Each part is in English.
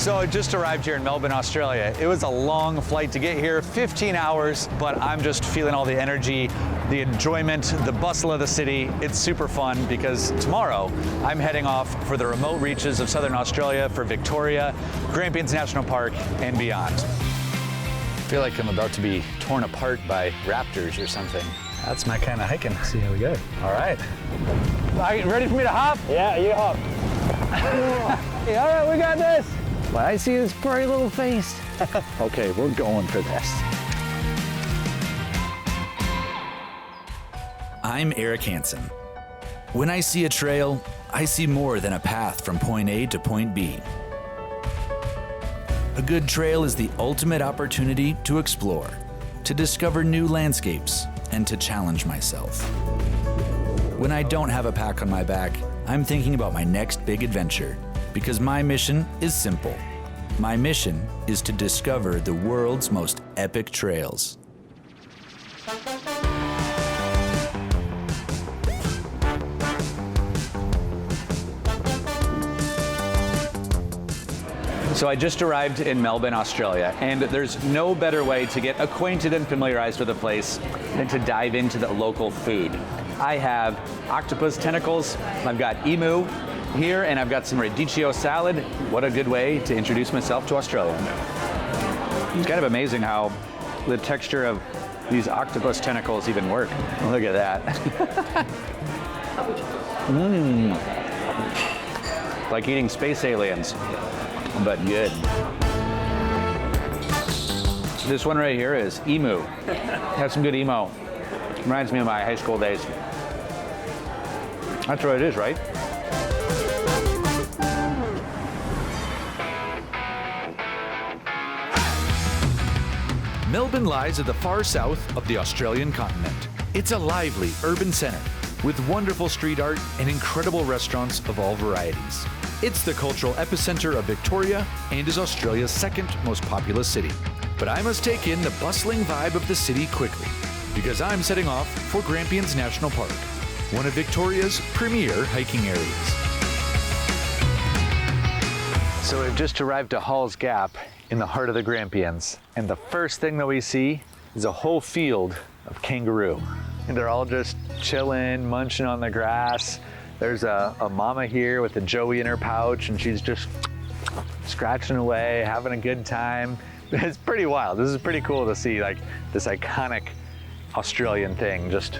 So I just arrived here in Melbourne, Australia. It was a long flight to get here, 15 hours, but I'm just feeling all the energy, the enjoyment, the bustle of the city. It's super fun because tomorrow I'm heading off for the remote reaches of Southern Australia for Victoria, Grampians National Park, and beyond. I feel like I'm about to be torn apart by raptors or something. That's my kind of hiking. See how we go. All right. Are you ready for me to hop? Yeah, you hop. Hey, all right, we got this. Well, I see his furry little face. Okay, we're going for this. I'm Eric Hansen. When I see a trail, I see more than a path from point A to point B. A good trail is the ultimate opportunity to explore, to discover new landscapes, and to challenge myself. When I don't have a pack on my back, I'm thinking about my next big adventure, because my mission is simple. My mission is to discover the world's most epic trails. So I just arrived in Melbourne, Australia, and there's no better way to get acquainted and familiarized with the place than to dive into the local food. I have octopus tentacles, I've got emu here, and I've got some radicchio salad. What a good way to introduce myself to Australia. It's kind of amazing how the texture of these octopus tentacles even work. Look at that. Like eating space aliens, but good. This one right here is emu. Have some good emo. Reminds me of my high school days. That's what it is, right? Melbourne lies at the far south of the Australian continent. It's a lively urban center with wonderful street art and incredible restaurants of all varieties. It's the cultural epicenter of Victoria and is Australia's second most populous city. But I must take in the bustling vibe of the city quickly, because I'm setting off for Grampians National Park, one of Victoria's premier hiking areas. So we've just arrived to Hall's Gap in the heart of the Grampians, and the first thing that we see is a whole field of kangaroo. And they're all just chilling, munching on the grass. There's a mama here with a joey in her pouch, and she's just scratching away, having a good time. It's pretty wild. This is pretty cool to see, like, this iconic Australian thing just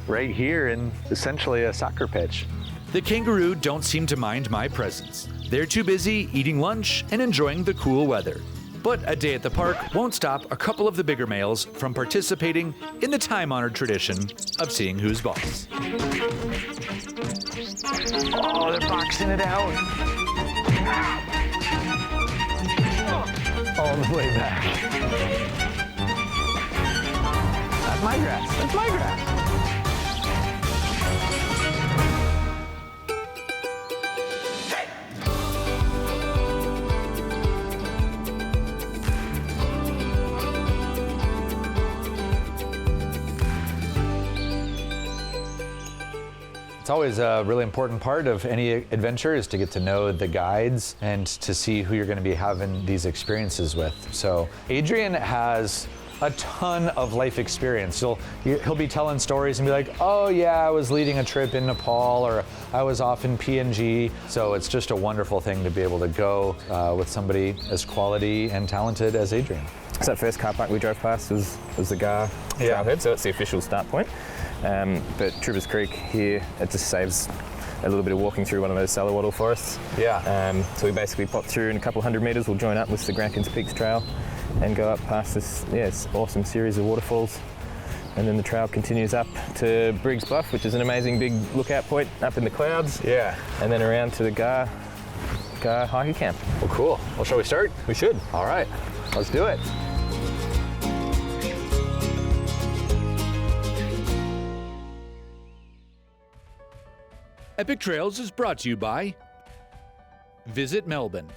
right here in essentially a soccer pitch. The kangaroo don't seem to mind my presence. They're too busy eating lunch and enjoying the cool weather. But a day at the park won't stop a couple of the bigger males from participating in the time-honored tradition of seeing who's boss. Oh, they're boxing it out. All the way back. That's my grass. That's my grass. It's always a really important part of any adventure is to get to know the guides and to see who you're going to be having these experiences with. So Adrian has a ton of life experience. He'll be telling stories and be like, oh yeah, I was leading a trip in Nepal, or I was off in PNG. So it's just a wonderful thing to be able to go with somebody as quality and talented as Adrian. So that first car park we drove past was the Gar Trailhead, so it's the official start point. But Troopers Creek here, it just saves a little bit of walking through one of those Salawattle forests. Yeah. So we basically pop through in a couple hundred metres, we'll join up with the Grampians Peaks Trail and go up past this awesome series of waterfalls. And then the trail continues up to Briggs Bluff, which is an amazing big lookout point up in the clouds. Yeah. And then around to the Gar hiking camp. Well, cool. Well, shall we start? We should. All right, let's do it. Epic Trails is brought to you by Visit Melbourne,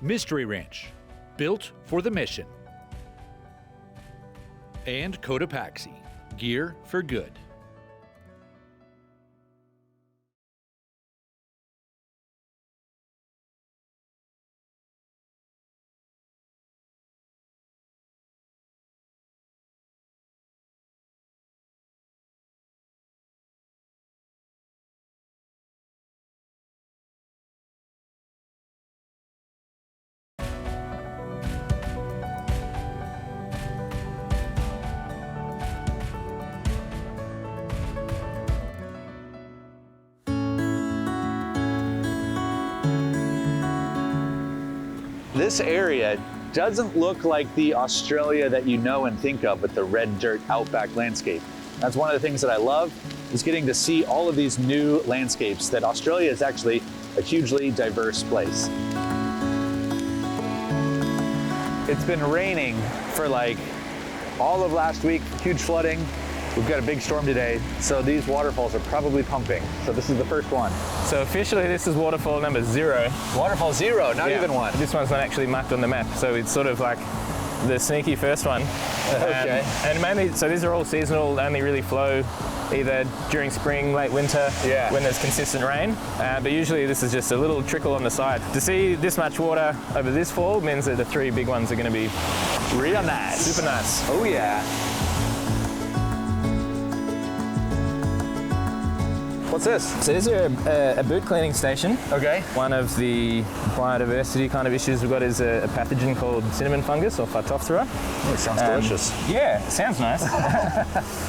Mystery Ranch, built for the mission, and Cotopaxi, gear for good. This area doesn't look like the Australia that you know and think of with the red dirt outback landscape. That's one of the things that I love, is getting to see all of these new landscapes, that Australia is actually a hugely diverse place. It's been raining for like all of last week, huge flooding. We've got a big storm today, so these waterfalls are probably pumping. So this is the first one. So officially this is waterfall number 0. Waterfall 0, not Yeah. even one. This one's not actually marked on the map, so it's sort of like the sneaky first one. Okay. And mainly, so these are all seasonal, only really flow either during spring, late winter, Yeah. when there's consistent rain. But usually this is just a little trickle on the side. To see this much water over this fall means that the 3 big ones are going to be Real nice. super nice. Oh yeah. What's this? So these are a boot cleaning station. Okay. One of the biodiversity kind of issues we've got is a pathogen called cinnamon fungus, or Phytophthora. Oh, it sounds delicious. Yeah, it sounds nice.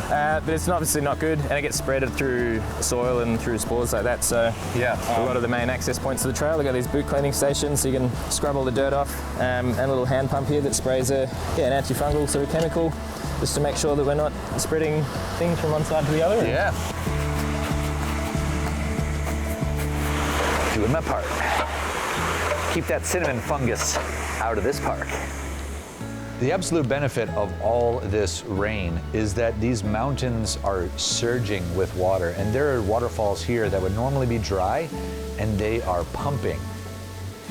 But it's obviously not good, and it gets spread through soil and through spores like that. So Yeah. a lot of the main access points of the trail, we've got these boot cleaning stations, so you can scrub all the dirt off, and a little hand pump here that sprays an antifungal sort of chemical, just to make sure that we're not spreading things from one side to the other. Yeah. Doing my part. Keep that cinnamon fungus out of this park. The absolute benefit of all this rain is that these mountains are surging with water, and there are waterfalls here that would normally be dry, and they are pumping.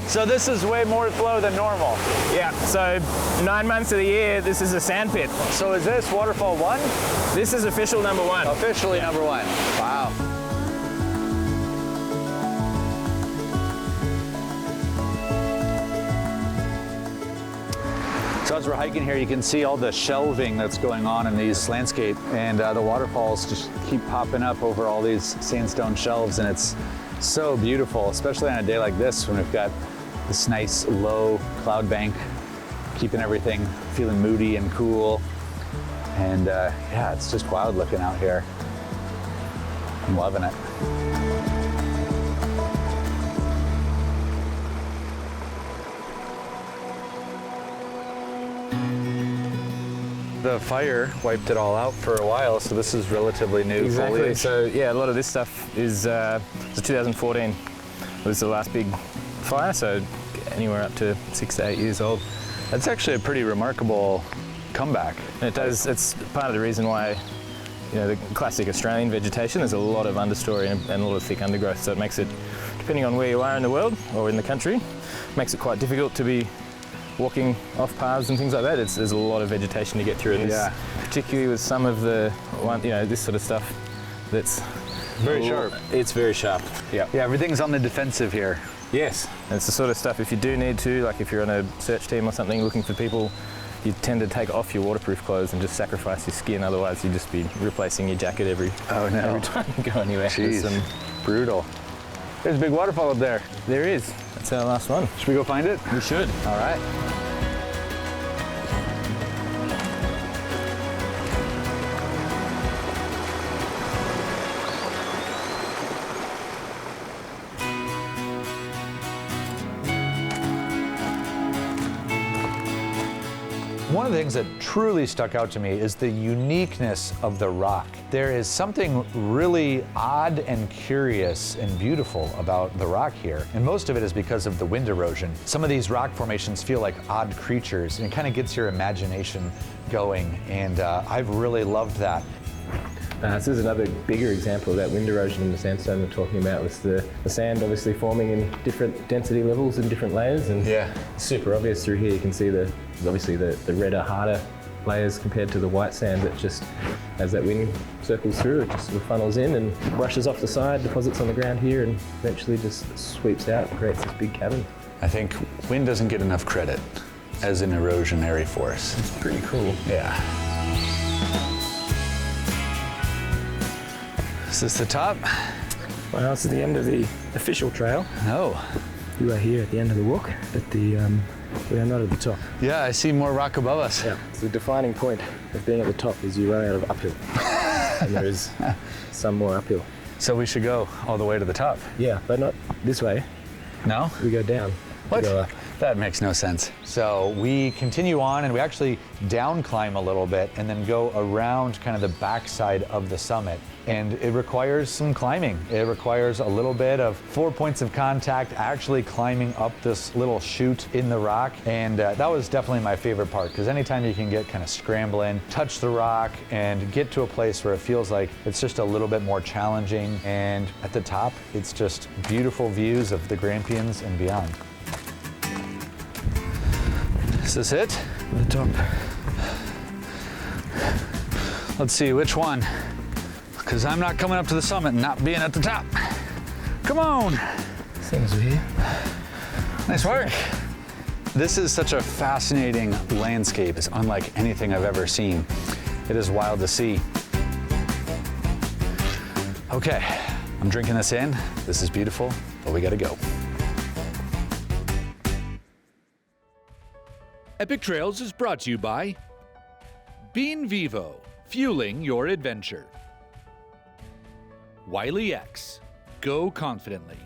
So this is way more flow than normal. Yeah, so 9 months of the year, this is a sand pit. So is this waterfall 1? This is official number 1. Officially number 1. Wow. So as we're hiking here, you can see all the shelving that's going on in these landscape, and the waterfalls just keep popping up over all these sandstone shelves, and it's so beautiful, especially on a day like this when we've got this nice low cloud bank keeping everything feeling moody and cool. And yeah, it's just wild looking out here. I'm loving it. The fire wiped it all out for a while, so this is relatively new Exactly. foliage. So yeah, a lot of this stuff is 2014 was the last big fire, so anywhere up to 6 to 8 years old. That's actually a pretty remarkable comeback. And it does. It's part of the reason why, you know, the classic Australian vegetation, there's a lot of understory and a lot of thick undergrowth, so it makes it, depending on where you are in the world or in the country, makes it quite difficult to be walking off paths and things like that. There's a lot of vegetation to get through. Yeah. Particularly with some of the this sort of stuff that's Very sharp. It's very sharp. Yeah. Yeah, everything's on the defensive here. Yes. And it's the sort of stuff, if you do need to, like if you're on a search team or something looking for people, you tend to take off your waterproof clothes and just sacrifice your skin. Otherwise, you'd just be replacing your jacket every time you go anywhere. Jeez, brutal. There's a big waterfall up there. There is. That's our last one. Should we go find it? We should. All right. One of the things that truly stuck out to me is the uniqueness of the rock. There is something really odd and curious and beautiful about the rock here, and most of it is because of the wind erosion. Some of these rock formations feel like odd creatures, and it kind of gets your imagination going, and I've really loved that. This is another bigger example of that wind erosion in the sandstone we're talking about, with the sand obviously forming in different density levels and different layers, and super obvious through here. You can see obviously the redder, harder layers compared to the white sand that just, as that wind circles through, it just sort of funnels in and brushes off the side, deposits on the ground here, and eventually just sweeps out and creates this big cavern. I think wind doesn't get enough credit as an erosionary force. It's pretty cool. Yeah. Is this the top? Well, this is the end of the official trail. No. You are here at the end of the walk, but we are not at the top. Yeah, I see more rock above us. Yeah. So the defining point of being at the top is you run out of uphill. And there is some more uphill. So we should go all the way to the top. Yeah, but not this way. No? We go down. What? We go up. That makes no sense. So we continue on and we actually down climb a little bit and then go around kind of the backside of the summit. And it requires some climbing. It requires a little bit of 4 points of contact, actually climbing up this little chute in the rock. And that was definitely my favorite part, because anytime you can get kind of scrambling, touch the rock, and get to a place where it feels like it's just a little bit more challenging. And at the top, it's just beautiful views of the Grampians and beyond. Is this it? The top. Let's see which one. Because I'm not coming up to the summit and not being at the top. Come on. Things are here. Nice work. This is such a fascinating landscape. It's unlike anything I've ever seen. It is wild to see. Okay, I'm drinking this in. This is beautiful, but we gotta go. Epic Trails is brought to you by Bean Vivo, fueling your adventure. Wiley X, go confidently.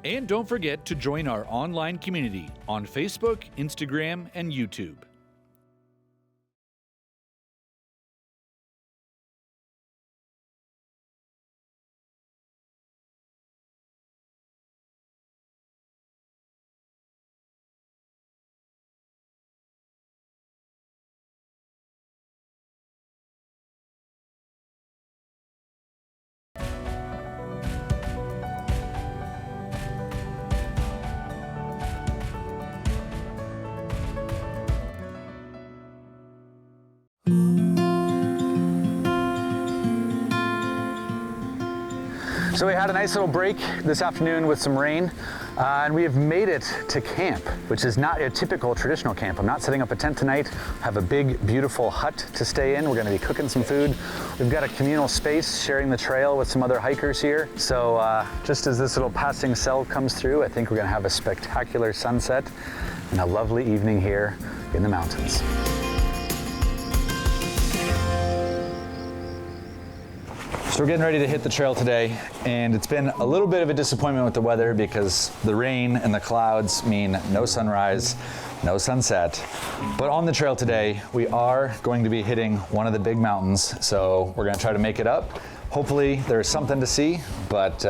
And don't forget to join our online community on Facebook, Instagram, and YouTube. So we had a nice little break this afternoon with some rain, and we have made it to camp, which is not a typical traditional camp. I'm not setting up a tent tonight. I have a big, beautiful hut to stay in. We're gonna be cooking some food. We've got a communal space sharing the trail with some other hikers here. So just as this little passing cell comes through, I think we're gonna have a spectacular sunset and a lovely evening here in the mountains. So we're getting ready to hit the trail today, and it's been a little bit of a disappointment with the weather because the rain and the clouds mean no sunrise, no sunset. But on the trail today, we are going to be hitting one of the big mountains, so we're gonna try to make it up. Hopefully there's something to see, but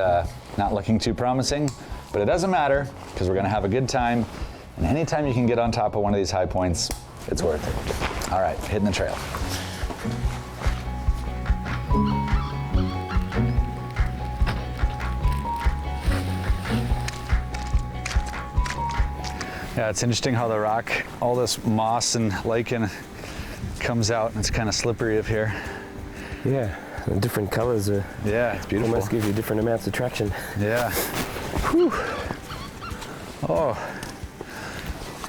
not looking too promising. But it doesn't matter, because we're gonna have a good time, and anytime you can get on top of one of these high points, it's worth it. All right, hitting the trail. Yeah, it's interesting how the rock, all this moss and lichen comes out, and it's kind of slippery up here. Yeah, the different colors are. Yeah, it's beautiful. Almost give you different amounts of traction. Yeah. Whew. Oh,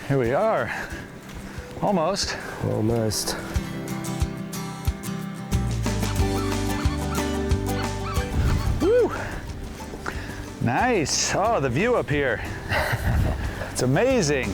here we are. Almost. Almost. Woo! Nice. Oh, the view up here. It's amazing.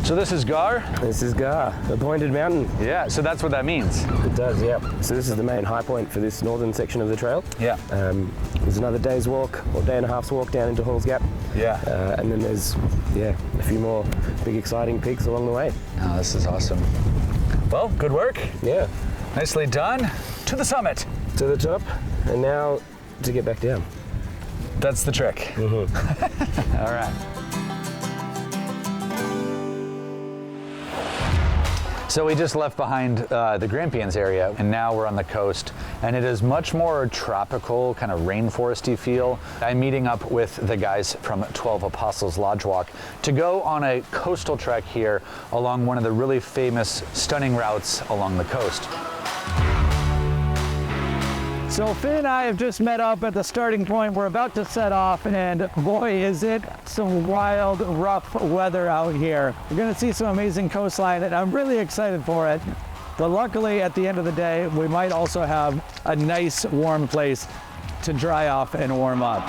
So this is Gar? This is Gar, the pointed mountain. Yeah, so that's what that means. It does, yeah. So this is the main high point for this northern section of the trail. Yeah. There's another day's walk, or day and a half's walk down into Halls Gap. Yeah. And then there's, yeah, a few more big exciting peaks along the way. Oh, this is awesome. Well, good work. Yeah. Nicely done. To the summit. To the top, and now to get back down. That's the trick. Mm-hmm. All right. So we just left behind the Grampians area, and now we're on the coast, and it is much more tropical, kind of rainforesty feel. I'm meeting up with the guys from 12 Apostles Lodge Walk to go on a coastal trek here along one of the really famous, stunning routes along the coast. So Finn and I have just met up at the starting point. We're about to set off, and boy, is it some wild, rough weather out here. We're gonna see some amazing coastline, and I'm really excited for it. But luckily, at the end of the day, we might also have a nice, warm place to dry off and warm up.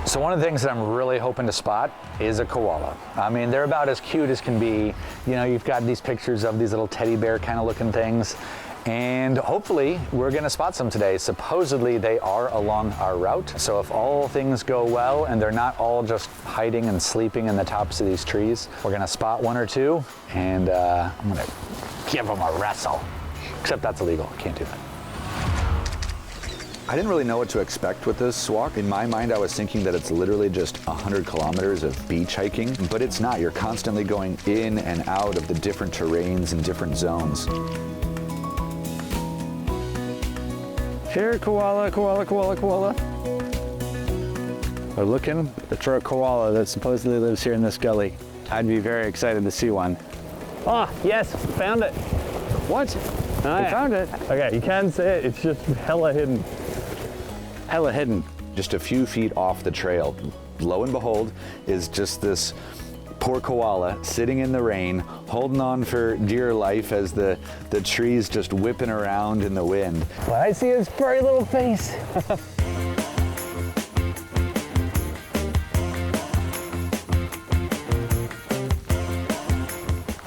So one of the things that I'm really hoping to spot is a koala. I mean, they're about as cute as can be. You know, you've got these pictures of these little teddy bear kind of looking things. and hopefully we're gonna spot some today. Supposedly they are along our route, so if all things go well and they're not all just hiding and sleeping in the tops of these trees, we're gonna spot one or two, and I'm gonna give them a wrestle. Except that's illegal, I can't do that. I didn't really know what to expect with this walk. In my mind, I was thinking that it's literally just 100 kilometers of beach hiking, but it's not. You're constantly going in and out of the different terrains and different zones. Here, koala, koala, koala, koala. We're looking for a koala that supposedly lives here in this gully. I'd be very excited to see one. Oh, yes, found it. What? Oh, We yeah. found it. Okay, you can see it. It's just hella hidden. Hella hidden. Just a few feet off the trail, lo and behold, is just this poor koala sitting in the rain, holding on for dear life as the trees just whipping around in the wind. Well, I see his furry little face.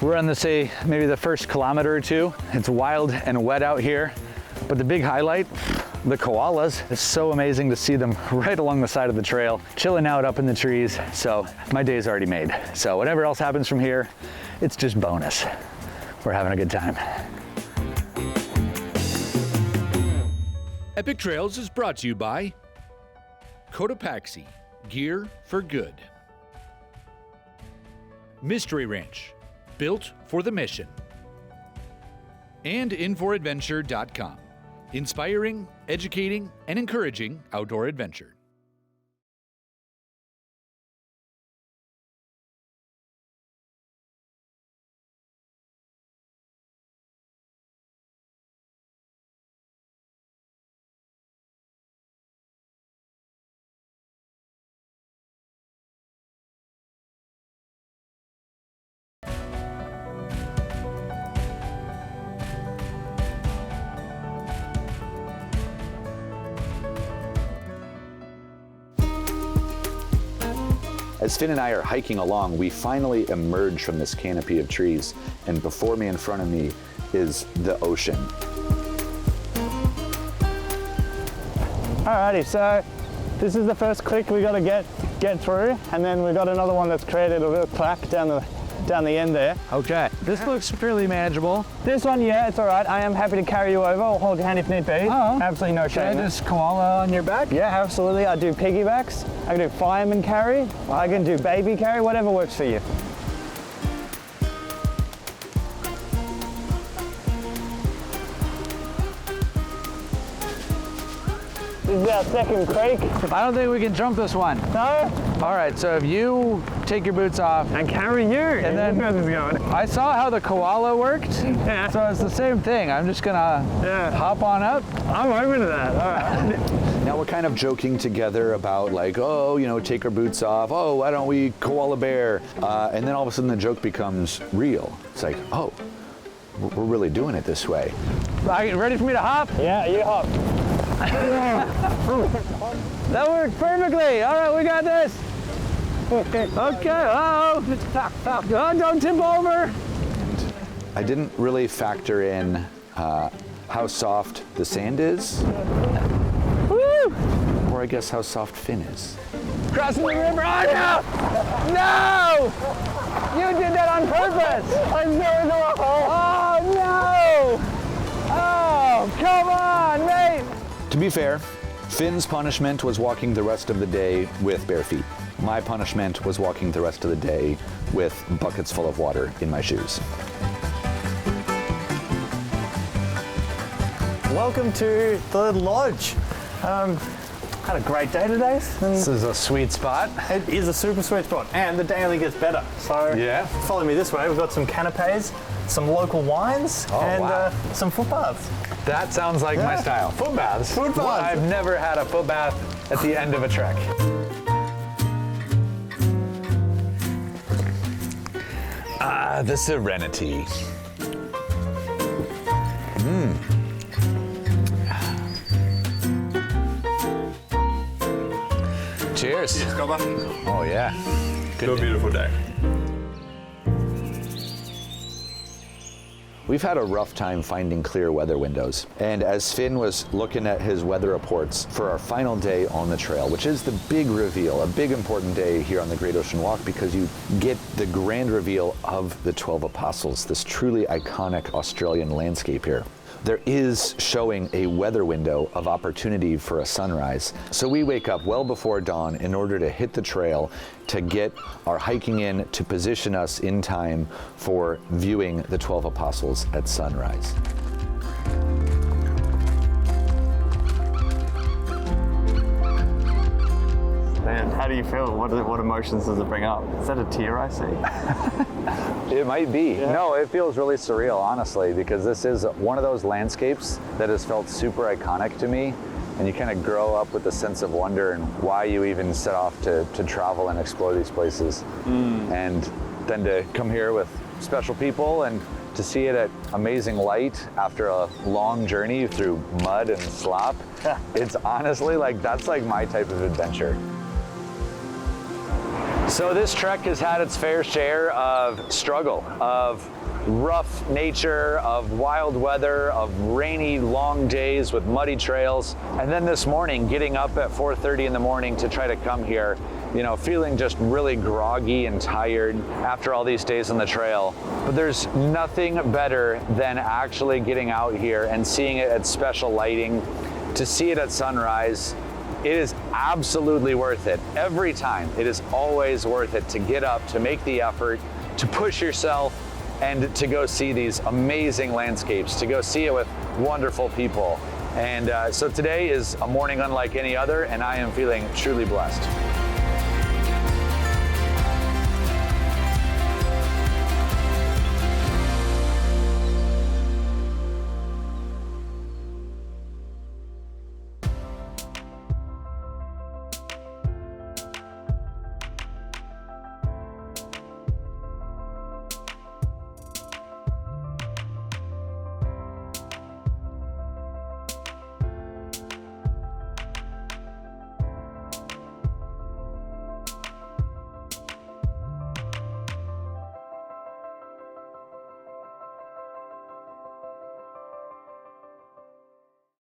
We're on the, say, maybe the first kilometer or two. It's wild and wet out here, but the big highlight, the koalas. It's so amazing to see them right along the side of the trail, chilling out up in the trees. So my day's already made. So whatever else happens from here, it's just bonus. We're having a good time. Epic Trails is brought to you by Cotopaxi, gear for good. Mystery Ranch, built for the mission. And InForAdventure.com, inspiring, educating, and encouraging outdoor adventure. As Finn and I are hiking along, we finally emerge from this canopy of trees, and before me, in front of me, is the ocean. Alrighty, so this is the first click we got to get through, and then we got another one that's created a little clack down the end there. Okay, this looks fairly manageable. This one, yeah, it's all right. I am happy to carry you over. I'll hold your hand if need be. Oh. Absolutely no Can I shame. just koala on your back? Yeah, absolutely. I do piggybacks. I can do fireman carry. I can do baby carry, whatever works for you. This is our second creek. I don't think we can jump this one. No? All right, so if you take your boots off, And carry you. And then- this is going. I saw how the koala worked, Yeah. so it's the same thing. I'm just gonna Yeah. hop on up. I'm open to that. All right. Now we're kind of joking together about like, oh, you know, take our boots off. Oh, why don't we koala bear? And then all of a sudden the joke becomes real. It's like, oh, we're really doing it this way. Right, ready for me to hop? Yeah, you hop. That worked perfectly. All right, we got this. Okay. Oh, don't tip over. I didn't really factor in how soft the sand is, Woo! or I guess how soft Finn is. Crossing the river. Oh no! No! You did that on purpose. I knew it was a hole. Oh no! Oh, come on, mate. To be fair, Finn's punishment was walking the rest of the day with bare feet. My punishment was walking the rest of the day with buckets full of water in my shoes. Welcome to the lodge. Had a great day today. This is a sweet spot. It is a super sweet spot, and the day only gets better. So Yeah. follow me this way. We've got some canapes, some local wines, and wow. some foot baths. That sounds like my style. Foot baths. Foot baths. I've never had a foot bath at the end of a trek. The serenity. Cheers. Oh yeah. Good beautiful day. we've had a rough time finding clear weather windows. And as Finn was looking at his weather reports for our final day on the trail, which is the big reveal, a big important day here on the Great Ocean Walk, because you get the grand reveal of the 12 Apostles, this truly iconic Australian landscape here. There is showing a weather window of opportunity for a sunrise. So we wake up well before dawn in order to hit the trail to get our hiking in to position us in time for viewing the 12 Apostles at sunrise. Man, how do you feel? What emotions does it bring up? Is that a tear I see? It might be. Yeah. No, it feels really surreal, honestly, because this is one of those landscapes that has felt super iconic to me. And you kind of grow up with a sense of wonder and why you even set off to travel and explore these places. And then to come here with special people and to see it at amazing light after a long journey through mud and slop. It's honestly like, that's like my type of adventure. So this trek has had its fair share of struggle, of rough nature, of wild weather, of rainy, long days with muddy trails. And then this morning, getting up at 4:30 in the morning to try to come here, you know, feeling just really groggy and tired after all these days on the trail. But there's nothing better than actually getting out here and seeing it at special lighting, to see it at sunrise. It is absolutely worth it. Every time, it is always worth it to get up, to make the effort, to push yourself, and to go see these amazing landscapes, to go see it with wonderful people. And so today is a morning unlike any other, and I am feeling truly blessed.